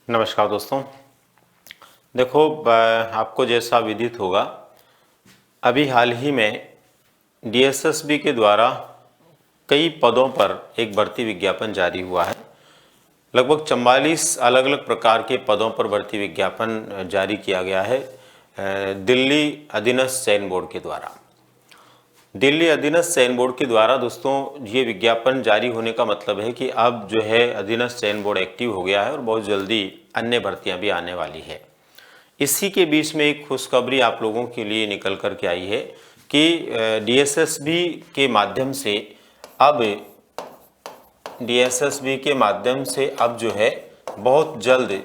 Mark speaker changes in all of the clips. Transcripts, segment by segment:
Speaker 1: नमस्कार दोस्तों। देखो, आपको जैसा विदित होगा, अभी हाल ही में डीएसएसबी के द्वारा कई पदों पर एक भर्ती विज्ञापन जारी हुआ है। लगभग 44 अलग अलग प्रकार के पदों पर भर्ती विज्ञापन जारी किया गया है दिल्ली अधीनस्थ चयन बोर्ड के द्वारा। दिल्ली अधीनस्थ चयन बोर्ड के द्वारा दोस्तों ये विज्ञापन जारी होने का मतलब है कि अब जो है अधीनस्थ चयन बोर्ड एक्टिव हो गया है और बहुत जल्दी अन्य भर्तियां भी आने वाली है। इसी के बीच में एक खुशखबरी आप लोगों के लिए निकल कर के आई है कि डीएसएसबी के माध्यम से अब जो है बहुत जल्द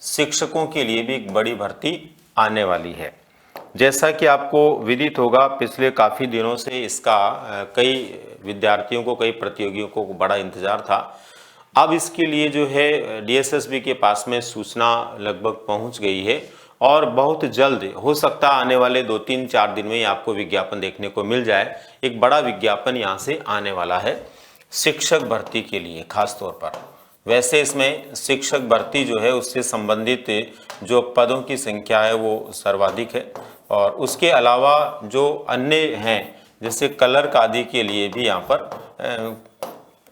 Speaker 1: शिक्षकों के लिए भी एक बड़ी भर्ती आने वाली है। जैसा कि आपको विदित होगा, पिछले काफ़ी दिनों से इसका कई विद्यार्थियों को, कई प्रतियोगियों को बड़ा इंतज़ार था। अब इसके लिए जो है डीएसएसबी के पास में सूचना लगभग पहुंच गई है और बहुत जल्द हो सकता है आने वाले 2-3-4 दिन में ही आपको विज्ञापन देखने को मिल जाए। एक बड़ा विज्ञापन यहाँ से आने वाला है शिक्षक भर्ती के लिए खास तौर पर। वैसे इसमें शिक्षक भर्ती जो है उससे संबंधित जो पदों की संख्या है वो सर्वाधिक है और उसके अलावा जो अन्य हैं जैसे क्लर्क आदि के लिए भी यहाँ पर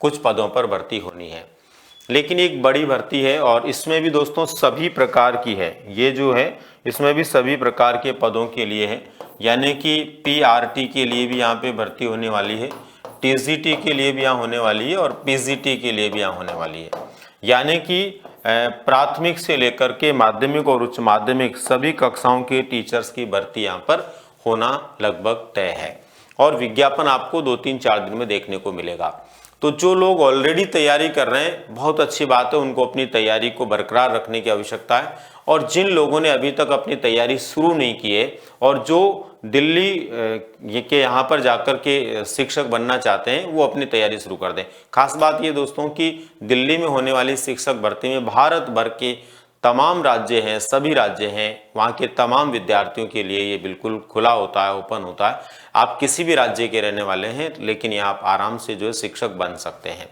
Speaker 1: कुछ पदों पर भर्ती होनी है। लेकिन एक बड़ी भर्ती है और इसमें भी दोस्तों सभी प्रकार की है। ये जो है इसमें भी सभी प्रकार के पदों के लिए है, यानी कि पीआरटी के लिए भी यहाँ पे भर्ती होने वाली है, टीजीटी के लिए भी यहाँ होने वाली है और पीजीटी के लिए भी यहाँ होने वाली है। यानी कि प्राथमिक से लेकर के माध्यमिक और उच्च माध्यमिक सभी कक्षाओं के टीचर्स की भर्ती यहाँ पर होना लगभग तय है और विज्ञापन आपको 2-3-4 दिन में देखने को मिलेगा। तो जो लोग ऑलरेडी तैयारी कर रहे हैं, बहुत अच्छी बात है, उनको अपनी तैयारी को बरकरार रखने की आवश्यकता है। और जिन लोगों ने अभी तक अपनी तैयारी शुरू नहीं की है और जो दिल्ली के यहाँ पर जाकर के शिक्षक बनना चाहते हैं, वो अपनी तैयारी शुरू कर दें। खास बात ये दोस्तों कि दिल्ली में होने वाली शिक्षक भर्ती में भारत भर के तमाम राज्य हैं, सभी राज्य हैं, वहाँ के तमाम विद्यार्थियों के लिए ये बिल्कुल खुला होता है, ओपन होता है। आप किसी भी राज्य के रहने वाले हैं लेकिन यहाँ आप आराम से जो है शिक्षक बन सकते हैं।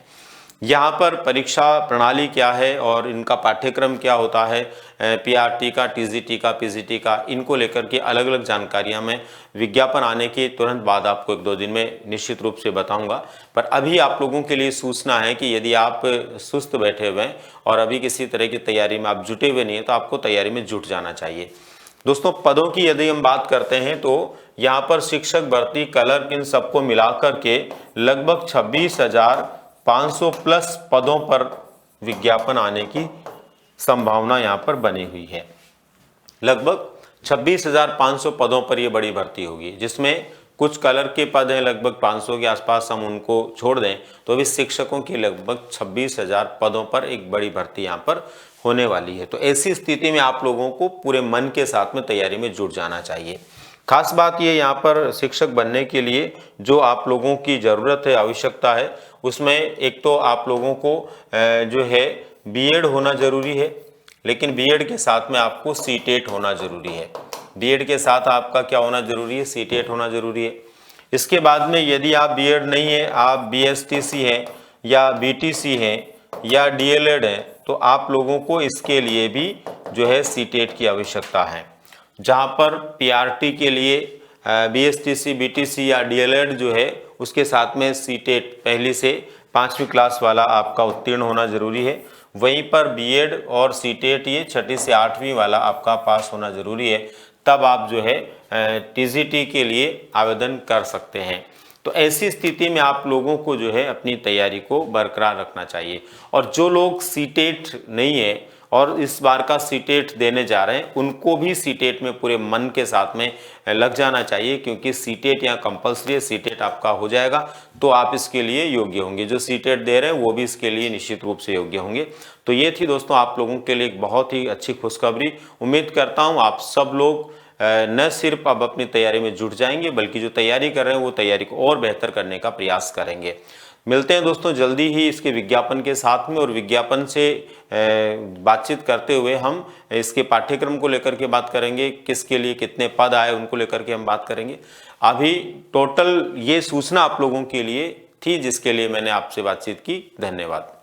Speaker 1: यहाँ पर परीक्षा प्रणाली क्या है और इनका पाठ्यक्रम क्या होता है, पीआरटी का, टीजीटी का, पीजीटी का, इनको लेकर के अलग अलग जानकारियाँ मैं विज्ञापन आने के तुरंत बाद आपको 1-2 दिन में निश्चित रूप से बताऊंगा। पर अभी आप लोगों के लिए सूचना है कि यदि आप सुस्त बैठे हुए हैं और अभी किसी तरह की तैयारी में आप जुटे हुए नहीं हैं तो आपको तैयारी में जुट जाना चाहिए। दोस्तों, पदों की यदि हम बात करते हैं तो यहाँ पर शिक्षक भर्ती, क्लर्क, इन सबको मिलाकर के लगभग 26,500 प्लस पदों पर विज्ञापन आने की संभावना यहाँ पर बनी हुई है। लगभग 26,500 पदों पर ये बड़ी भर्ती होगी, जिसमें कुछ क्लर्क के पद हैं लगभग 500 के आसपास, हम उनको छोड़ दें तो भी शिक्षकों की लगभग 26,000 पदों पर एक बड़ी भर्ती यहाँ पर होने वाली है। तो ऐसी स्थिति में आप लोगों को पूरे मन के साथ में तैयारी में जुट जाना चाहिए। खास बात ये यहाँ पर शिक्षक बनने के लिए जो आप लोगों की ज़रूरत है, आवश्यकता है, उसमें एक तो आप लोगों को जो है बीएड होना ज़रूरी है, लेकिन बीएड के साथ में आपको सीटेट होना ज़रूरी है। बीएड के साथ आपका क्या होना ज़रूरी है? सीटेट होना ज़रूरी है। इसके बाद में यदि आप बीएड नहीं है, आप बीएसटीसी हैं या बीटीसी हैं या डीएलएड हैं, तो आप लोगों को इसके लिए भी जो है सीटेट की आवश्यकता है। जहाँ पर पीआरटी के लिए बीएसटीसी, बीटीसी या डीएलएड जो है उसके साथ में सीटेट पहली से 5वीं क्लास वाला आपका उत्तीर्ण होना ज़रूरी है। वहीं पर बीएड और सीटेट ये 6ठी से 8वीं वाला आपका पास होना ज़रूरी है, तब आप जो है टीजीटी के लिए आवेदन कर सकते हैं। तो ऐसी स्थिति में आप लोगों को जो है अपनी तैयारी को बरकरार रखना चाहिए। और जो लोग सीटेट नहीं है और इस बार का सीटेट देने जा रहे हैं, उनको भी सीटेट में पूरे मन के साथ में लग जाना चाहिए, क्योंकि सीटेट यहाँ कंपलसरी है। सीटेट आपका हो जाएगा तो आप इसके लिए योग्य होंगे। जो सीटेट दे रहे हैं वो भी इसके लिए निश्चित रूप से योग्य होंगे। तो ये थी दोस्तों आप लोगों के लिए एक बहुत ही अच्छी खुशखबरी। उम्मीद करता हूँ आप सब लोग न सिर्फ अब अपनी तैयारी में जुट जाएंगे, बल्कि जो तैयारी कर रहे हैं वो तैयारी को और बेहतर करने का प्रयास करेंगे। मिलते हैं दोस्तों जल्दी ही इसके विज्ञापन के साथ में, और विज्ञापन से बातचीत करते हुए हम इसके पाठ्यक्रम को लेकर के बात करेंगे, किसके लिए कितने पद आए उनको लेकर के हम बात करेंगे। अभी टोटल ये सूचना आप लोगों के लिए थी जिसके लिए मैंने आपसे बातचीत की। धन्यवाद।